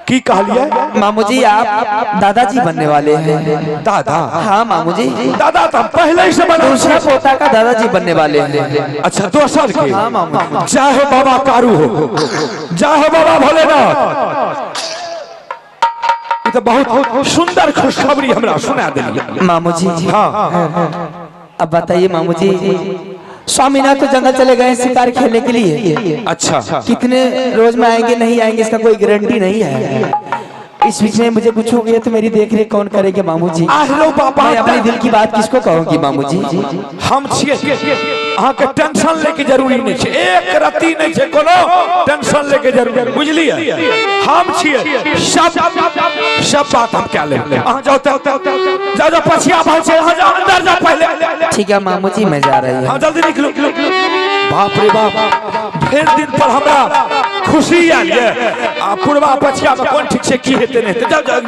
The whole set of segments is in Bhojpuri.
की कहलिए? मामू जी आप दादाजी बनने वाले हैं। दादा? हाँ मामू जी। दादा तो पहले ही से बना। दूसरा पोता का दादाजी बनने वाले हैं। अच्छा दोसर के? हाँ मामू। चाहे बाबा कारू हो, चाहे बाबा भोलेनाथ, ये तो बहुत सुंदर खुशखबरी हमरा सुना दिलिए मामू जी। हाँ अब बताइए मामू जी, स्वामीनाथ तो जंगल चले गए शिकार खेलने के लिए। अच्छा कितने रोज में आएंगे नहीं आएंगे इसका कोई गारंटी नहीं है। इस बीच में मुझे कुछ हो गया तो मेरी देख रेख कौन करेगा मामू जी? मैं अपने दिल की बात किसको कहूँगी मामू जी? हम अहाँ के टेंशन लेके जरूरी नहीं है, एक रत्ती नहीं है, कोनो टेंशन लेके जरूरी, बुझलिए? हम छिए सब बात हम क्या लेंगे। अहाँ जाओ जाओ पछिया भाई से, अहाँ जाओ अंदर जाओ पहले। ठीक है मामू जी मैं जा रही हूँ। हाँ जल्दी निकलो। बाप रे बाप, फिर दिन पर हमरा खुशी आयल है। पूर्वा पछिया में कौन ठीक से की हेते नहीं जाओ जाओ।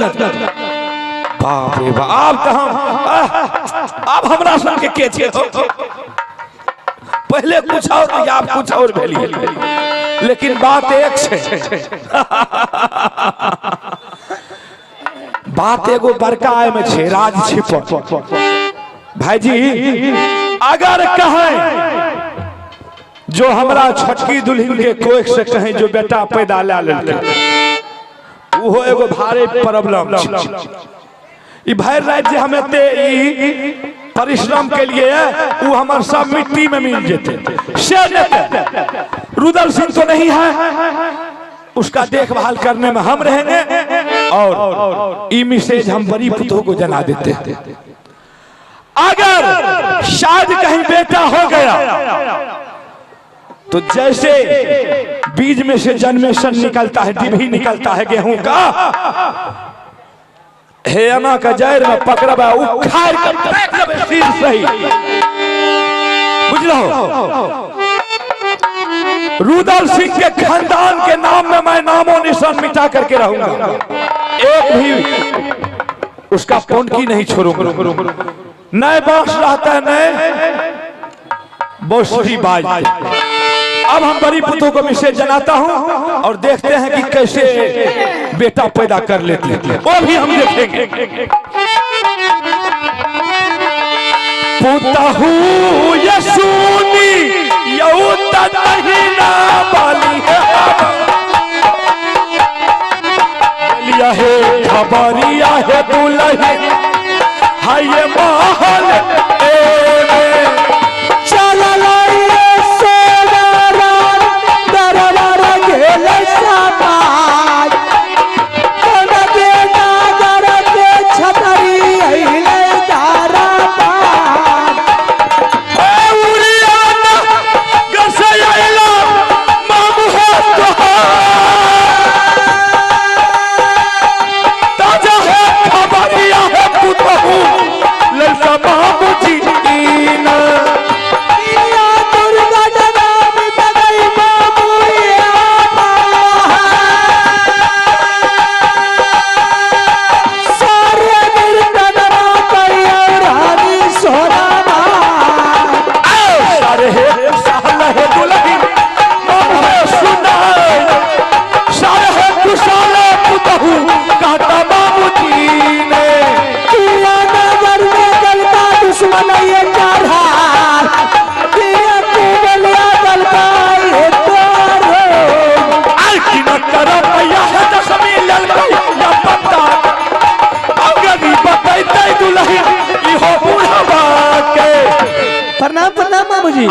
बाप रे बाप, अब तो हम अब हमरा सुन के छे पहले कुछ और आप कुछ और भेलिए, लेकिन बात एक छे। बात एगो बड़का आय में छे, राज छिपल। भाईजी अगर कहें जो हमरा छोटकी दुल्हन के कोख से कहें जो बेटा पैदा ला लेते, वो एगो भारी प्रॉब्लम ई भाई रात जे हमें ते परिश्रम के लिए वो हमारे सब मिट्टी में मिल जेते। रुदल सिंह तो नहीं है, उसका देखभाल करने में हम रहेंगे और ई मैसेज हम बड़ी पुतों को जना देते। अगर शायद कहीं बेटा हो गया तो जैसे बीज में से जन्मेशन निकलता है, डिभी निकलता है गेहूं का, हेना का जड़ में पकड़बा उखाड़ कर फेंक देबे सिर सही, बुझलो? रुदल सिंह के खानदान के नाम में मैं नामो निशान मिटा करके रहूंगा, एक भी उसका पौंकी नहीं छोड़ूंगा। नए बांस रहता है, नए बांसुरी बाज। अब हम बड़ी पुतों को मैसेज जनाता हूं और देखते हैं कि कैसे बेटा पैदा कर लेती है, वो भी हम देखेंगे। पुतहू यसूनी यऊता नहीं ना बाली है, है खबरिया है दुल्हे हाय ये महल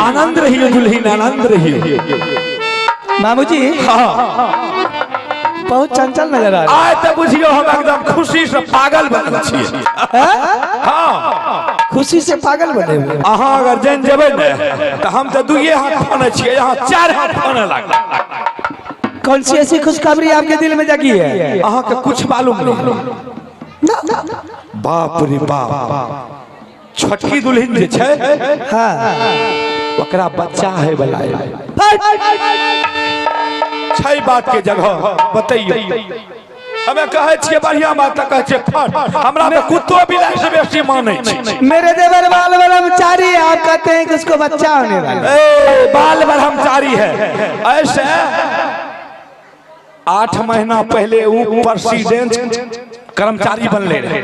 आनंद रहिए दुल्हन, आनंद रहिए मामू जी। हाँ बहुत चंचल नजर आ रहा है। आज तो बुझियो हम एकदम खुशी से पागल बनल छिए। हाँ खुशी से पागल बने हुए। अहाँ अगर जन जेबे ने तो हम तो दुइये हाथ फाने छिए, यहाँ 4 हाथ फाने लग। कौन सी ऐसी खुशखबरी आपके दिल में जगी है? अहाँ के कुछ मालूम नहीं? बाप रे बाप, छोटकी दुल्हन जे छै, ओकरा बच्चा है बलाए छै बात के जगह बताइए। हमें कहे छिए बढ़िया बात त कहे छिए फट, हमरा में कुत्तो बिलाई से बेसी माने छै। मेरे देवर बाल ब्रह्मचारी, आप कहते हैं कि उसको बच्चा होने वाला। बाल ब्रह्मचारी है, ऐसे 8 महीना पहले वो प्रेसिडेंट कर्मचारी बनले रहे।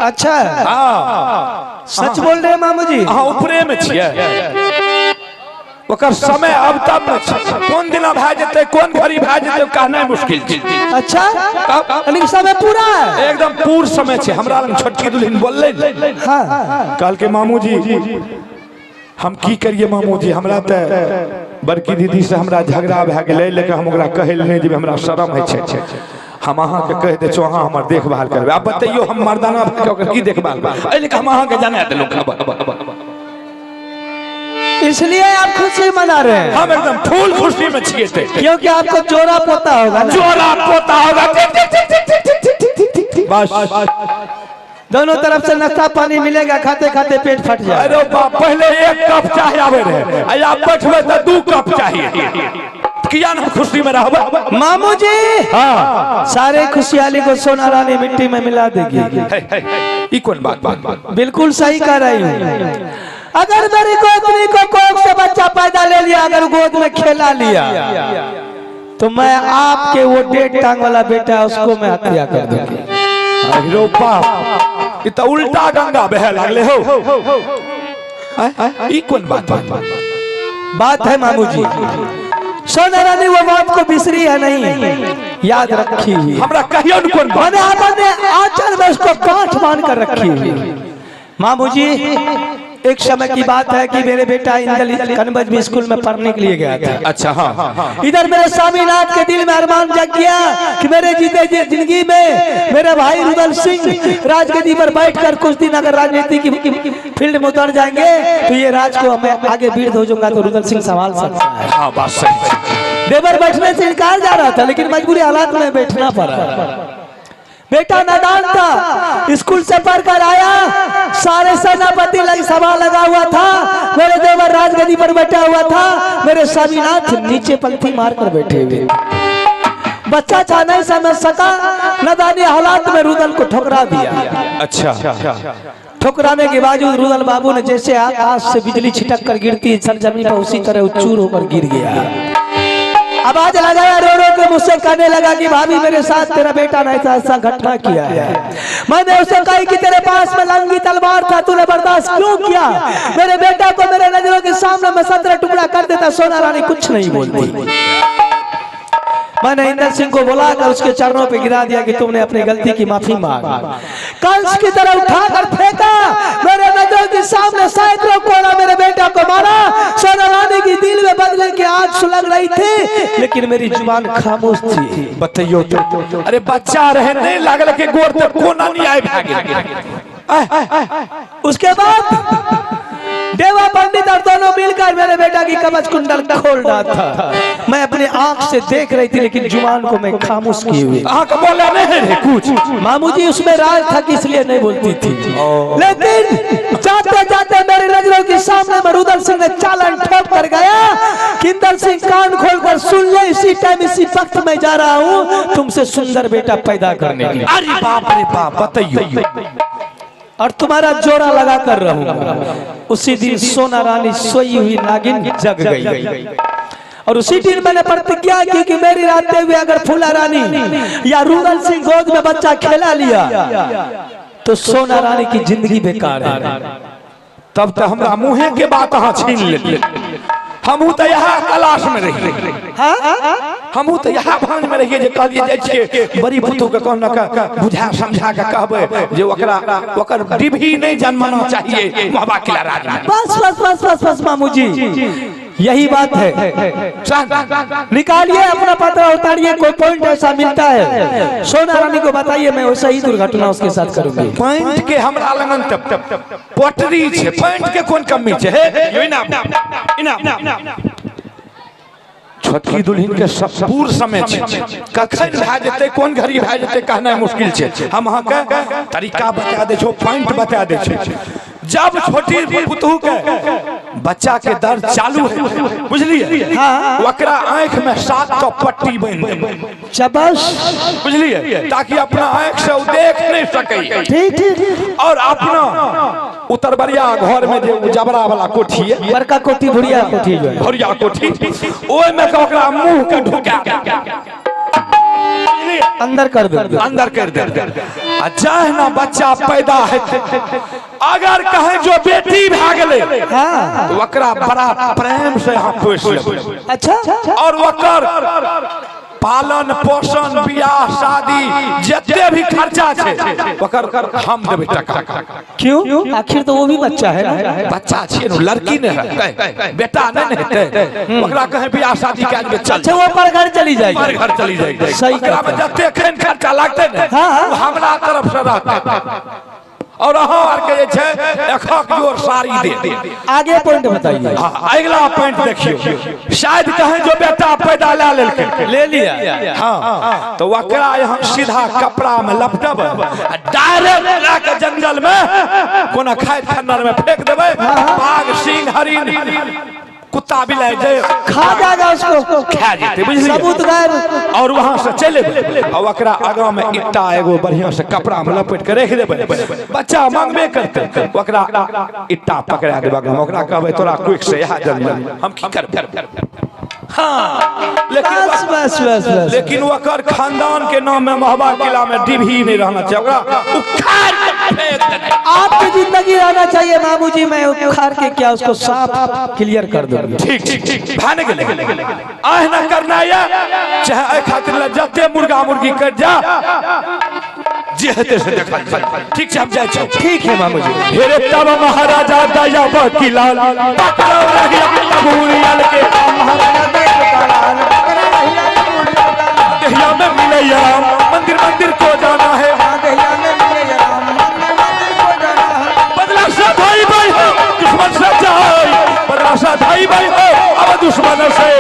अच्छा हाँ सच बोल रहे हैं मामू जी? हाँ ऊपरे में छियै ओकर समय अब तब न छै। कोन दिना भए जेतै कोन घड़ी भए जेतै कहना मुश्किल छै। अच्छा यानी समय पूरा है? एकदम पूर्ण समय छै। हमरा लग छोटकी दुल्हन बोलले हाँ कल के मामू जी हम की करिए मामू जी, हमरा तो बड़की दीदी से हमरा झगड़ा भए गेलै, लेकिन हम ओकरा कहै नहीं जे हमरा शर्म होइ छै। हम अहाँ के कह दे अहाँ हमर देखभाल करबे। अब बतैयो हम मर्दाना ओकर की देखभाल एहि लेकिन हम अहाँ के जाने देलहुँ खबर। इसलिए आप खुशी मना रहे हैं? हम एकदम फूल खुशी में छिए थे क्योंकि आपको जोड़ा पोता होगा ना? जोड़ा पोता होगा बस दोनों तरफ से नाश्ता पानी मिलेगा, खाते खाते पेट फट जाए। अरे बाप पहले 1 कप चाय आवे रहे, अब बैठबे तो 2 कप चाहिए। किया ना खुशी में रहबे मामू जी? हाँ सारे खुशहाली को सोना रानी मिट्टी में मिला देगी। ई कौन बात? बिल्कुल सही कह रही हूँ। अगर मेरी गोदनी को कोख से बच्चा पैदा ले लिया, अगर गोद में खेला लिया, तो मैं आपके वो 1.5 टांग वाला बेटा उसको मैं हत्या कर दूंगी। अरे बाप ये तो उल्टा गंगा बह लगले हो। ई कौन बात है मामू जी? सोना रानी वो बात को बिसरी है नहीं, याद रखी हुई। हमरा कहियो न कौन बात? मैंने आंचल में उसको गांठ बांध कर रखी हुई। मामू जी एक समय की बात है कि मेरे बेटा इंदल कन्वर्ज में स्कूल में पढ़ने के लिए गया था। अच्छा हाँ। इधर मेरे स्वामीनाथ के दिल में अरमान जग गया कि मेरे जीते जिंदगी में मेरे भाई रुदल सिंह राजगद्दी पर बैठकर कुछ दिन अगर राजनीति की फील्ड में उतर जाएंगे तो ये राज को हमें आगे बीड़ हो जाऊंगा तो रुदल सिंह संभाल सकता है। हाँ बात सही। देवर बैठने से इनकार जा रहा था, लेकिन मजबूरी हालात में बैठना पड़ा। बेटा नादान था, स्कूल से पढ़कर आया, सारे सेनापति लग सभा लगा हुआ था, मेरे देवर राजगद्दी पर बैठा हुआ था, मेरे स्वामीनाथ नीचे पंक्ति मारकर बैठे हुए। बच्चा चाह नहीं समझ सका, नादानी हालात में रुदल को ठुकरा दिया। अच्छा ठुकराने के बावजूद रुदल बाबू ने जैसे आकाश से बिजली छिटक कर गिरती सरजमीन पर उसी तरह चूर होकर गिर गया। आवाज लगाया, रो रो के मुझसे कहने लगा कि भाभी मेरे साथ तेरा बेटा ने ऐसा घटना किया है। मैंने उसे कहा कि तेरे पास में लंगी तलवार था, तूने बर्दाश्त क्यों किया? मेरे बेटा को मेरे नजरों के सामने मैं 17 टुकड़ा कर देता। सोना रानी कुछ नहीं बोलती। मैंने इंदल सिंह को बुलाकर उसके चरणों पे गिरा दिया कि तुमने अपनी गलती की माफी मांग। कंस की तरह उठाकर फेंका, मेरे नजरों के सामने सैकड़ों कोड़ा मेरे बेटा को मारा। सोना रानी की दिल में बदले की आग सुलग रही थी, लेकिन मेरी जुबान खामोश थी। बताइयो तो अरे बच्चा रहे नहीं लागल के गोर तक कोना नहीं आए भागे। उसके बाद देवा पंडित और दोनों मिलकर मेरे बेटा की कवच कुंडल खोल रहा था। मैं अपने आंख से देख रही थी, लेकिन जुबान को मैं खामोश किए हुए। आंख बोला नहीं है कुछ। मामू जी उसमें राज था कि इसलिए नहीं बोलती थी। लेकिन जाते जाते मेरे नजरों के सामने रुदल सिंह ने चालन ठोक कर गया। इंदल सिंह कान खोलकर सुन ले, इसी टाइम इसी वक्त मैं जा रहा हूँ तुमसे सुंदर बेटा पैदा करने के लिए। अरे बाप रे बाप बताइयो। और तुम्हारा जोड़ा लगा कर रहूंगा। उसी दिन सोना रानी सोई हुई नागिन जग गई। और उसी दिन मैंने प्रतिज्ञा की कि मेरी रातें हुए अगर फूला रानी या रुदल सिंह गोद में बच्चा खेला लिया तो सोना रानी की जिंदगी बेकार है। तब तो हमरा मुँहे के बात अहाँ छीन लेते। हमू तो यहाँ तलाश में रहिए। हमू तो यहाँ भांज में रहिए जे कहलिए जे बड़ी पुतोह के कहना का बुझा समझा के कहबे जे ओकर डिभी नहीं जन्मना चाहिए महबा किला राज में। बस बस बस बस बस मामू जी यही बात है। निकालिए अपना पत्र उतारिए, कोई पॉइंट ऐसा मिलता है सोना रानी को बताइए, मैं वैसा ही दुर्घटना उसके साथ करूंगी। पॉइंट के हमरा लगन तब पोटरी छे, पॉइंट के कोन कमी छे? छोटकी दुल्हन के पूर्ण समय कखन भए जेतै कोन घड़ी भए जेतै कहना मुश्किल छे। हम अहाँ के तरीका बता दे छो, पॉइंट बता दे छे। जब छोटी पुतहू के बच्चा के दर्द चालू है बुझलिए, हाँ। ओकरा आंख में 7 का पट्टी बन दे चबस बुझलिए, ताकि अपना आंख से देख नहीं सके। ठीक। और अपना उतरबरिया घर में जो जबरा वाला कोठी है, बड़का कोठी भुरिया कोठी, भुरिया कोठी, ओय में ओकरा मुंह के ढुका अंदर कर दे, अंदर कर दे। चाहे ना बच्चा पैदा है, अगर कहे जो बेटी भागले हाँ। तो वकरा बड़ा प्रेम से यहाँ पोष ले। अच्छा, और वकर पालन पोषण बियाह शादी जितने भी खर्चा छे वकर हम देबे टका। क्यों? आखिर तो वो भी बच्चा है ना, बच्चा छे न, लड़की ने है, बेटा नहीं है, वकरा कहे बियाह शादी के आज में चल। अच्छा, वो पर घर चली जाएगी, पर घर चली जाएगी। सही वकरा में जितने खैन खर्चा लगते ने हाँ। वो हमरा तरफ से रहते। और अहाँ के जे छे एकक जोर साड़ी दे। आगे पॉइंट बताइए। हाँ, अगला पॉइंट देखियो। शायद कहे जो बेटा पैदा ले लिया, हाँ, तो वकरा यहाँ सीधा कपड़ा में लपटब, डायरेक्ट लाके जंगल में कोना खाद खंडर में फेंक देबे। बाघ सिंह हरिन कुत्ता बिलाई जे खा जाएगा, उसको खा जेते, बुझलिए? सबूत गायब। और वहां से चले और वकरा आगा में ईटा एगो बढ़िया से कपड़ा में लपेट के रख देबे। बच्चा मांगबे करते, वकरा ईटा पकड़ा देबे, ओकरा कहबे तोरा क्विक से यहाँ जंगल हम की करब। हाँ, बस। लेकिन वकर खानदान के नाम में महबा किला में डिभी नहीं रहना चाहिए, उखाड़ के फेंक देना। आपकी जिंदगी रहना चाहिए बाबूजी, मैं उखाड़ के क्या उसको साफ क्लियर कर दूंगा। ठीक भाने के लगे आह ना करना या चाहे खातिर ल जते मुर्गा मुर्गी कर जा जे हते से देखल जाए। ठीक छै, हम जाय छी। ठीक है बाबूजी। हेरे तब महाराजा दया वकीला पकड़ो रही कबूलियन के दहिया में मिलैया मंदिर मंदिर को जाना है, बदला से भाई भाई हो दुश्मन से जाए, बदला से भाई भाई हो अब दुश्मन से।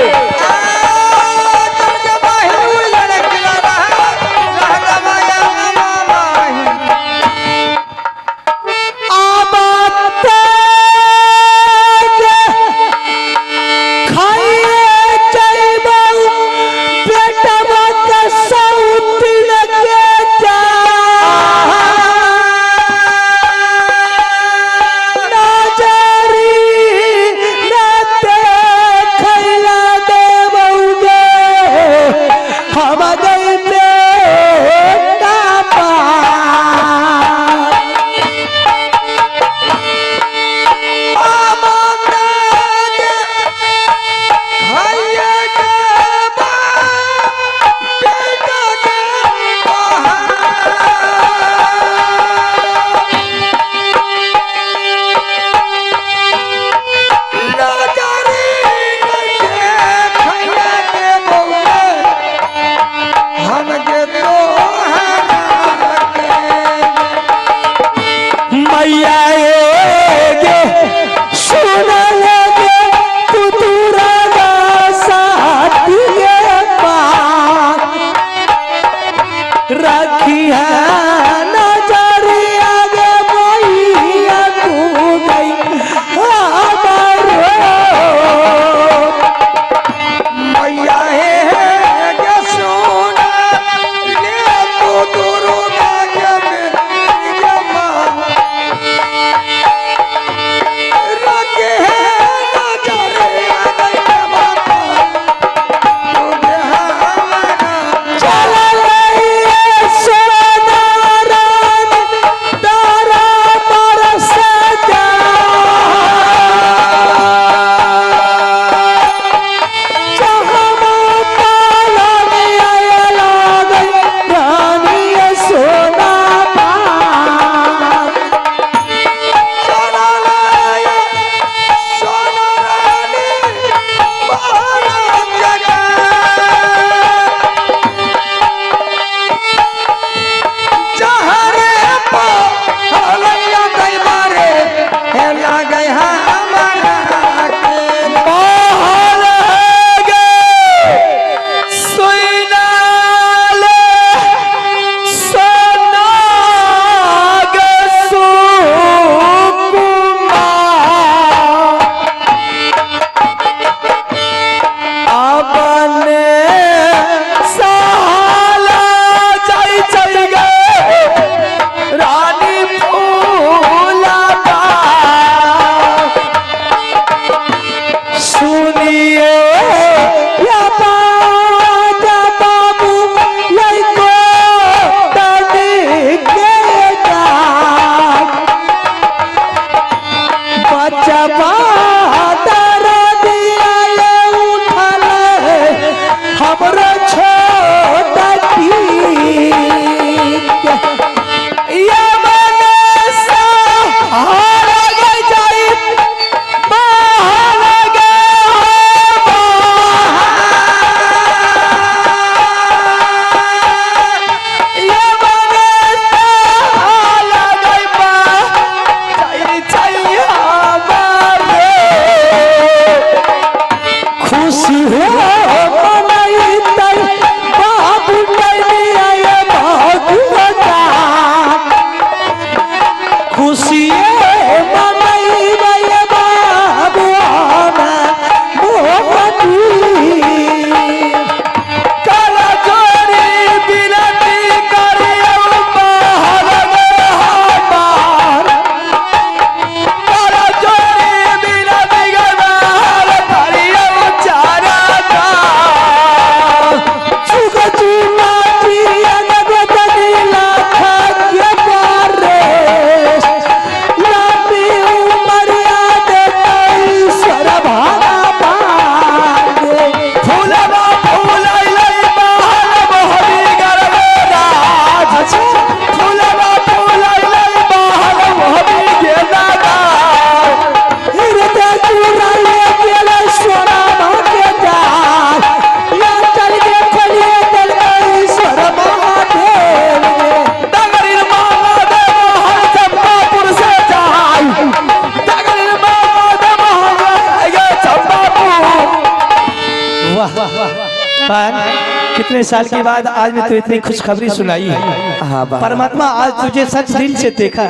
कितने साल के बाद आज में तो इतनी खुशखबरी सुनाई है। हाँ परमात्मा आज तुझे सच दिल से देखा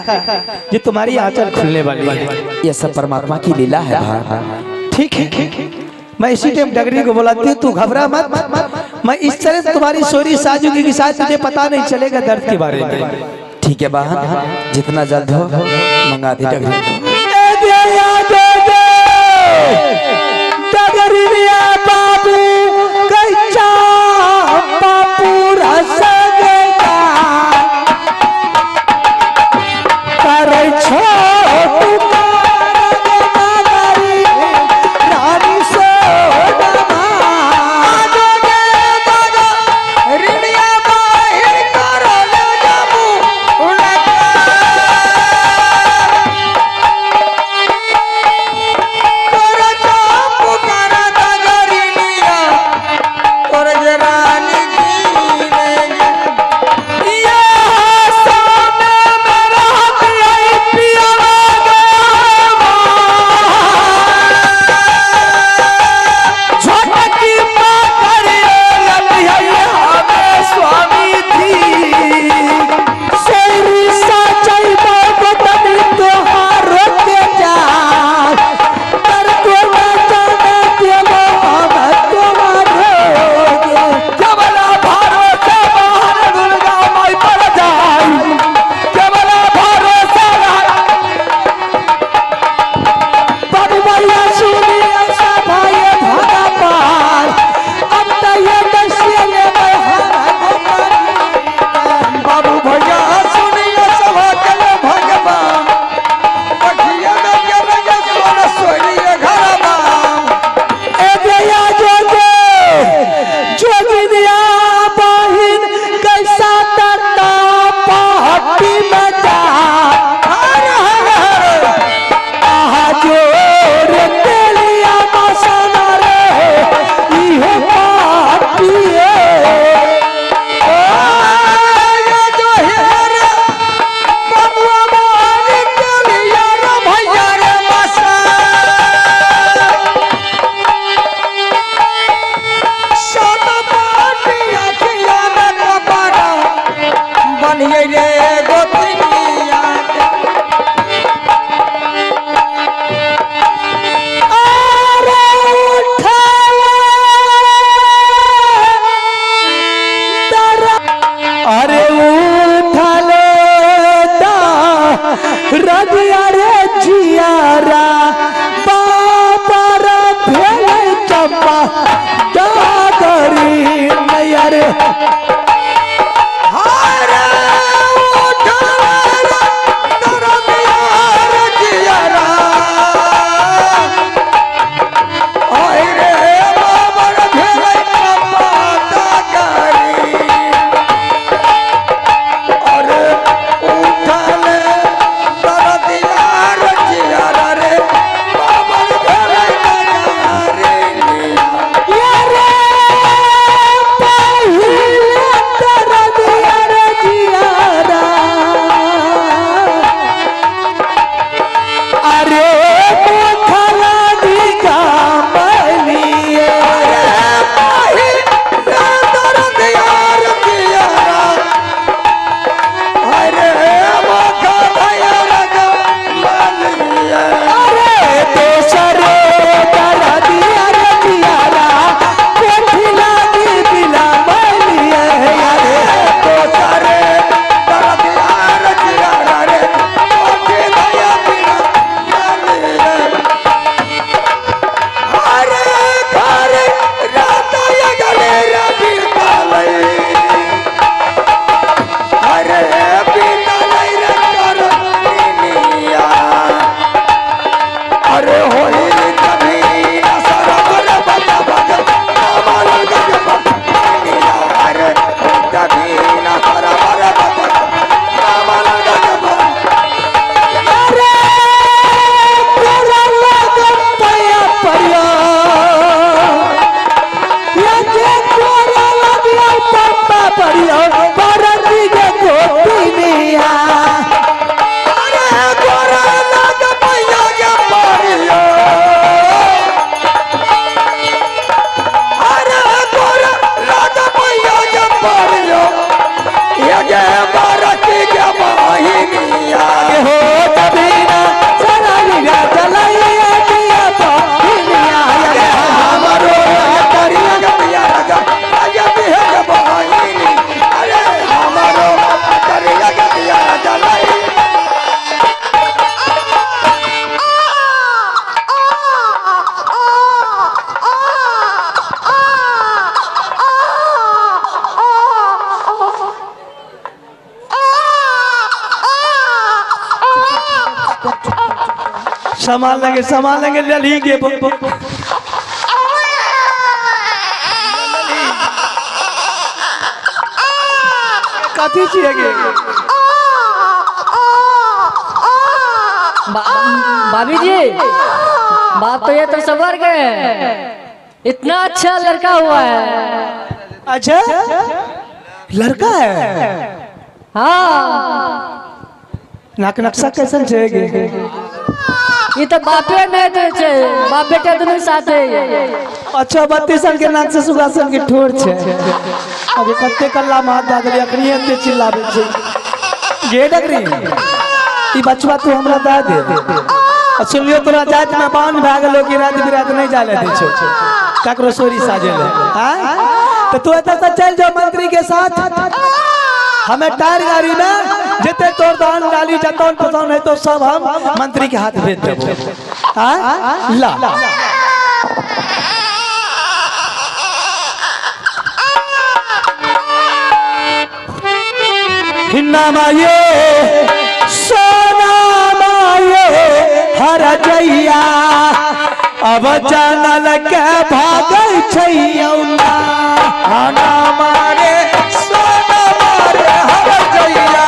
ये तुम्हारी आंचल खुलने वाली है। ये सब परमात्मा की लीला है भाई। ठीक है मैं इसी टाइम डगरी को बुलाती हूँ, तू घबरा मत। मैं इस तरह से तुम्हारी सोरी साजूगी कि शायद तुझे पता नहीं चलेगा दर्द के बारे में। ठीक है बहन, जितना जल्द हो मंगा दी डगरी। बाबू कैचा बापू रसगेगा करे छोटू कारी रानी सोडमा आगे दादा रिनिया बाहिर करो ले जाबू दिया सामान लेंगे लली के कथी चाहिए भाभी जी, बात तो ये तो सबर गए, इतना अच्छा लड़का हुआ है। अच्छा लड़का है? हाँ, नाक नक्शा कैसन छेगे? ये तो बापे नहीं दे छे, बाप बेटे दोनों साथ है। अच्छा 32 के नाक से सुगासन के ठोर छे। अबे कत्ते कल्ला मार दादरी अखनी एते चिल्लाबे छे। गे डगरी ई बचवा तू हमरा दा दे। सुनियो तोरा जात में बान भाग लो कि रात बिरात नहीं जाले दे छो। ककरो सोरी साजेले। हां? तो तू एत से चल जा मंत्री के साथ। हमें टायर गाड़ी में जिते तोर दान डाली जतौन पसौन है तो सब हम मंत्री के हाथ भेज देबो। हां? ला हिन्ना माये सोना माये हर जइया अब जानल के भागै छैयौना हाना मारे सोना मारे हर जइया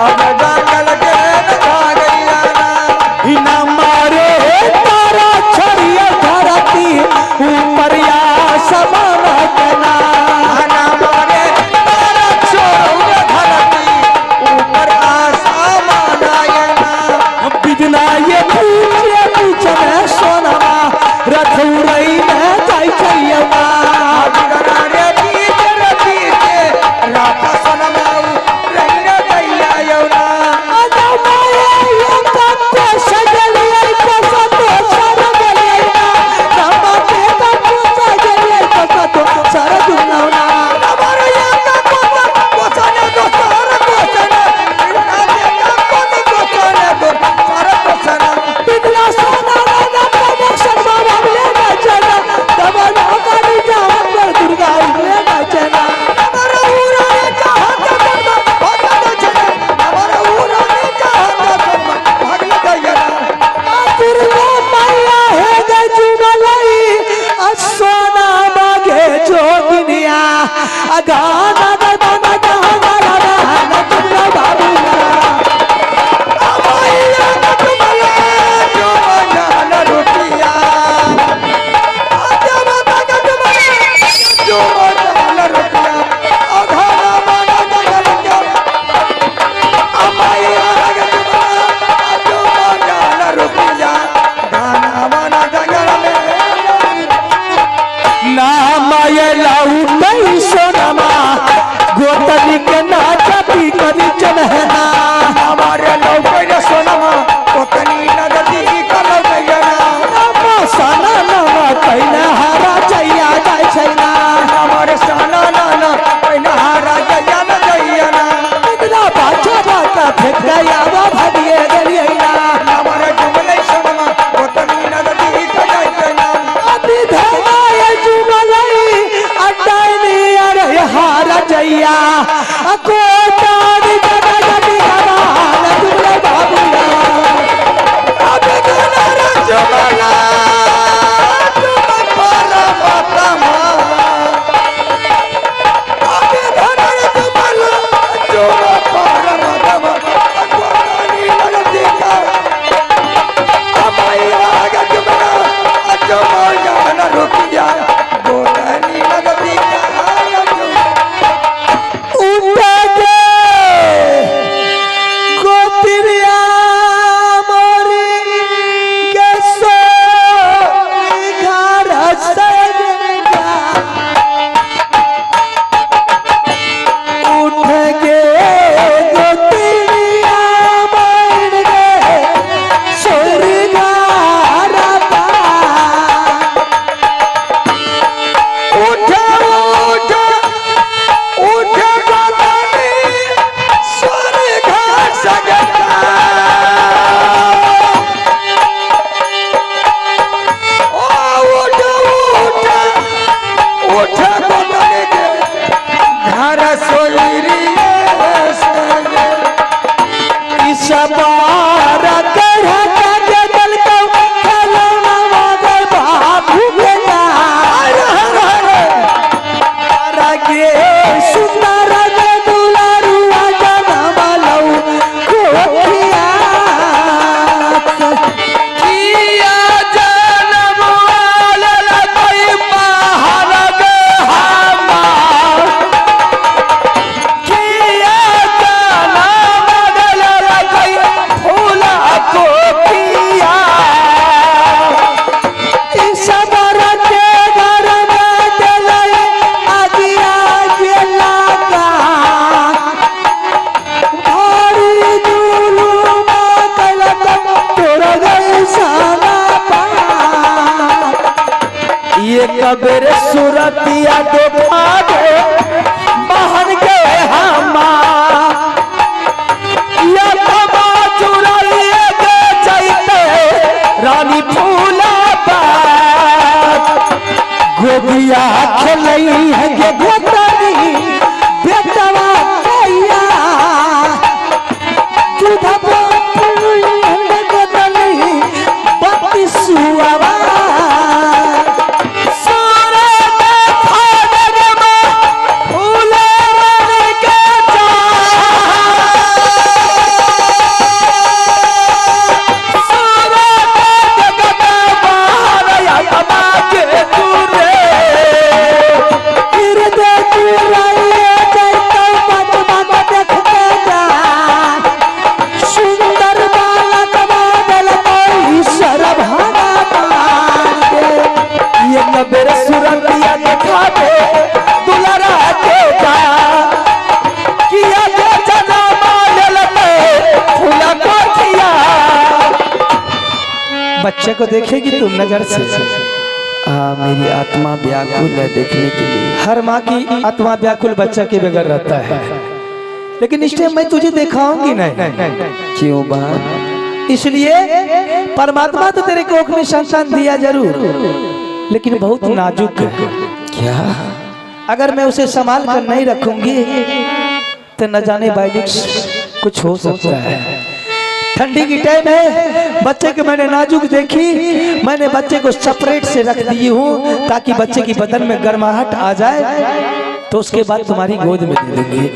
अब जानल के भागैया ना हिन्ना मारे तारा छड़िया धरती ऊपर या समान कना हाना मारे तारा छोड़ धरती ऊपर आसमान आयना बिदना ये पीछे पीछे में सोनमा रथुरई में जाई छैयवा बिदना रे पीछे बेरे सूरतिया देखा दे बहन के हमार या तमा चुराइए के जाइते रानी फूला बात गोदिया खेलई है के गोतरी बेटवा कैया दूधा बोतली है गोतली बत्ती सुआवा बच्चे को देखेगी तुम नजर से मेरी आत्मा व्याकुल है देखने के लिए। हर माँ की आत्मा व्याकुल बच्चा के बगैर रहता है, लेकिन इस टाइम मैं तुझे दिखाऊंगी नहीं। क्यों बा? इसलिए परमात्मा तो तेरे कोख में संतान दिया जरूर, लेकिन बहुत नाजुक है। क्या? अगर मैं उसे संभाल कर नहीं रखूंगी तो न जाने बाइलिक्स कुछ हो सकता है। ठंडी की टाइम है, बच्चे को मैंने नाजुक देखी, मैंने बच्चे को सेपरेट से रख दी हूँ ताकि बच्चे की बदन में गर्माहट आ जाए तो उसके बाद तुम्हारी गोद में दे दूंगी।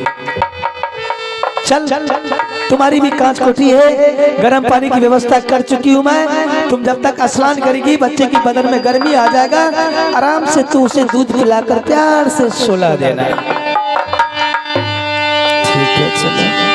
चल तुम्हारी भी कांच कोठी है, गर्म पानी की व्यवस्था कर चुकी हूँ मैं। तुम जब तक स्नान करेगी बच्चे की बदन में गर्मी आ जाएगा, आराम से तू उसे दूध पिलाकर प्यार से सुला देना। ठीक है चलो।